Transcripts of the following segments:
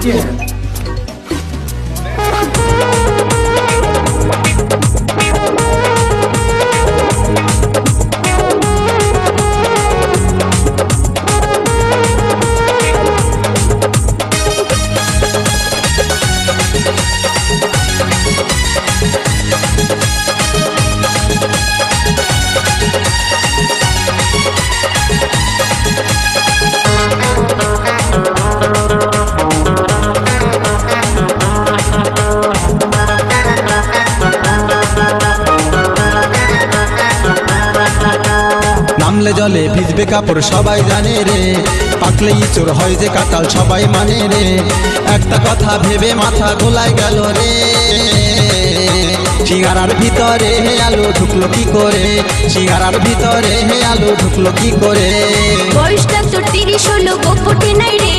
again. নামলে জলে ভিজবে কাপড় সবাই জানে রে, পাকলে ইঁচড় হয় যে কাঁঠাল সবাই মানে রে। একটা কথা ভেবে মাথা গোলায় গেল রে, সিঙ্গারার ভিতরে হে আলো ঢুকলো কি করে, সিঙ্গারার ভিতরে হে আলো ঢুকলো কি করে। বয়সটা তোর 30 হলো, গোপটে নাই রে,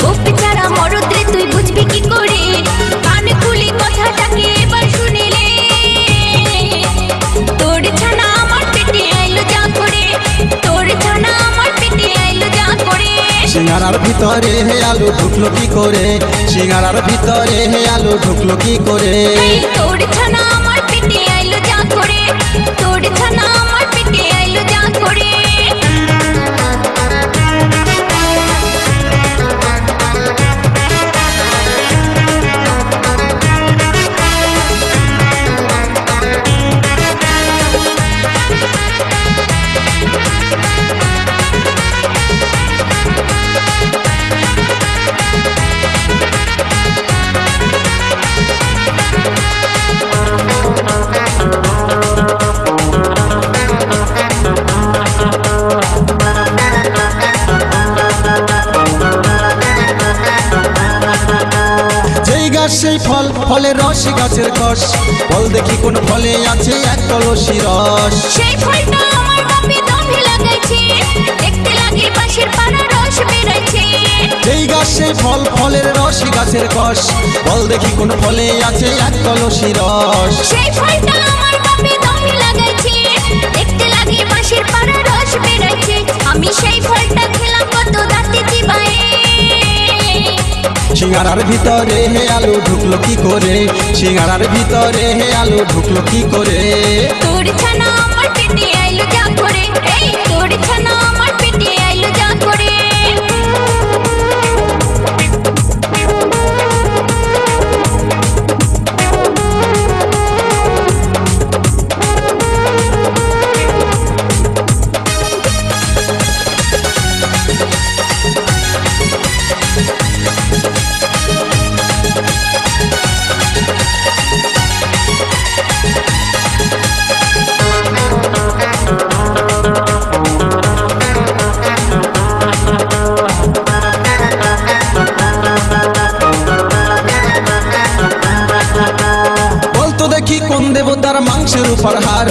গোপে ছাড়া মরদ রে, তুই বুঝবি কি করে। কানে খুলি কথাটাকে এবার শুনিলে, তোর ছানা আমার পেটে আইলো যা করে, তোর ছানা আমার পেটে আইলো যা করে। সিঙ্গারার ভিতরে হে আলো ঢুকলো কি করে, সিঙ্গারার ভিতরে হে আলো ঢুকলো কি করে। তোর ছানা আমার পেটে আইলো যা করে, তোর ছানা আমার পেটে আইলো যা করে। সেই ফল, ফলের রস গাছের কষ, বল দেখি কোন ফলে আছে এক কলসি রস। সেই ফলটা আমার বাপে দমে লাগাইছে, দেখতে লাগে পাশের পাড়া রস বেরাইছে। যেই গাছ সেই ফল, ফলের রস গাছের কষ, বল দেখি কোন ফলে আছে এক কলসি রস। সেই ফলটা আমার বাপে দমে লাগাইছে, দেখতে লাগে পাশের পাড়া রস বেরাইছে। আমি সেই ফলটা খেলাম কত দাঁতে চিবায়ে। সিঙ্গারার ভিতরে হে আলো ঢুকলো কি করে, সিঙ্গারার ভিতরে হে আলো ঢুকলো কি করে। তোর ছানা আমার পেটে আইলো যা করে, এই তোর ছানা আমার পেটে আইলো যা করে। বলতো দেখি কোন দেবতার মাংসের উপর হার,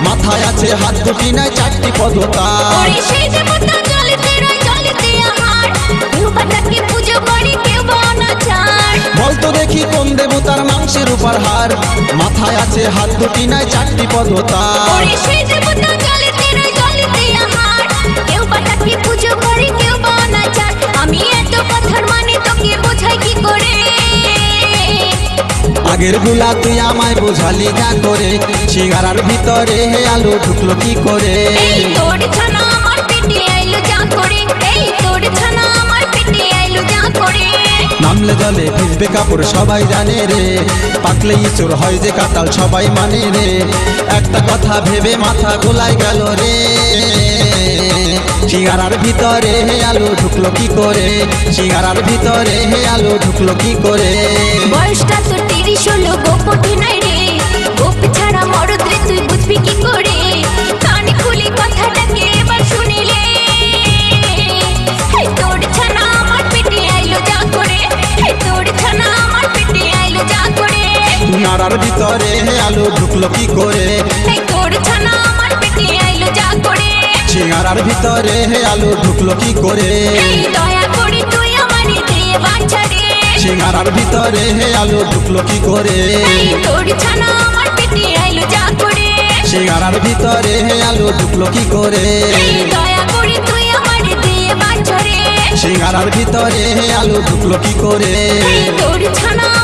মাথায় আছে হাত দুটি নাই চারটি পদতার। ওরে সেই দেবতা জলেতে রয় জলেতে আহার, কেউ বা তাকে পুজো করে কেউ বা অনাচার। বলতো দেখি কোন দেবতার মাংসের উপর হার, মাথায় আছে হাত দুটি নাই চারটি পদতার। ওরে সেই দেবতা জলেতে রয় জলেতে আহার, কেউ বা তাকে পুজো করে কেউ বা অনাচার। আমি এত কথার মানে তোকে বোঝাই কি করে। আগের গুলা তুই আমায় বোঝালি না করে, সিঙ্গারার ভিতরে হে আলো ঢুকলো কি করে। এই তোর ছানা আমার পেটে আইলো যা করে, এই তোর ছানা আমার পেটে আইলো যা করে। নামলে জলে ভিজবে কাপড় সবাই জানে রে, পাকলে ইঁচড় হয় যে কাঁঠাল সবাই মানে রে। একটা কথা ভেবে মাথা গোলায় গেল রে, সিঙ্গারার ভিতরে হে আলো ঢুকলো কি করে, সিঙ্গারার ভিতরে হে আলো ঢুকলো কি করে। বয়সটা তোর 30 হলো, গোপটে নাই রে, গোপে ছাড়া মরদ রে, তুই বুঝবি কি করে। কানে খুলি কথাটাকে এবার শুনিলে, তোর ছানা আমার পেটে আইলো যা করে, তোর ছানা আমার পেটে আইলো যা করে। সিঙ্গারার ভিতরে হে আলো ঢুকলো কি করে, তোর ছানা আমার পেটে আইলো যা করে। সিঙ্গারার ভিতরে হে আলো ঢুকলো কি করে। দয়া করে তুই আমারে দে বাছা রে, সিঙ্গারার ভিতরে হে আলো ঢুকলো কি করে। তোর ছানা আমার পেটে আইলো যা করে। সিঙ্গারার ভিতরে হে আলো ঢুকলো কি করে। দয়া করে তুই আমারে দে বাছা রে, সিঙ্গারার ভিতরে আলু ঢুকলো কি করে এই তোর ছানা